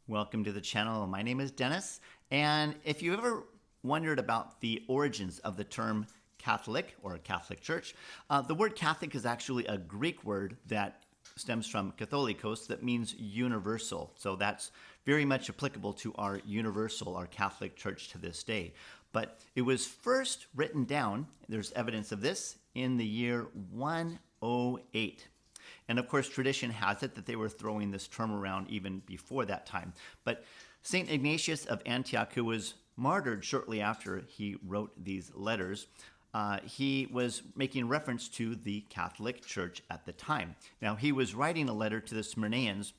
Welcome to the channel. My name is Dennis, and if you ever wondered about the origins of the term Catholic or Catholic Church, the word Catholic is actually a Greek word that stems from katholikos that means universal. So that's very much applicable to our universal, our Catholic Church to this day. But it was first written down, there's evidence of this, in the year 108. And of course, tradition has it that they were throwing this term around even before that time. But St. Ignatius of Antioch, who was martyred shortly after he wrote these letters, he was making reference to the Catholic Church at the time. Now, he was writing a letter to the Smyrnaeans,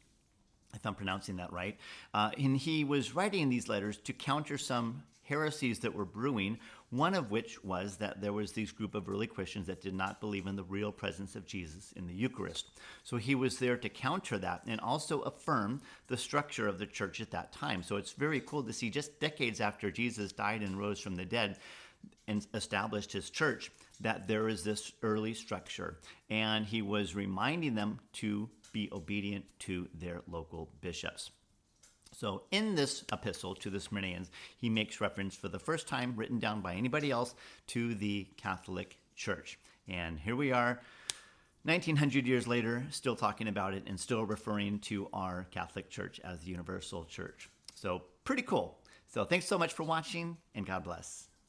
if I'm pronouncing that right, and he was writing these letters to counter some heresies that were brewing, one of which was that there was this group of early Christians that did not believe in the real presence of Jesus in the Eucharist. So he was there to counter that and also affirm the structure of the church at that time. So it's very cool to see just decades after Jesus died and rose from the dead and established his church that there is this early structure. And he was reminding them to be obedient to their local bishops. So in this epistle to the Smyrnaeans, he makes reference for the first time, written down by anybody else, to the Catholic Church. And here we are, 1900 years later, still talking about it and still referring to our Catholic Church as the universal church. So pretty cool. So thanks so much for watching, and God bless.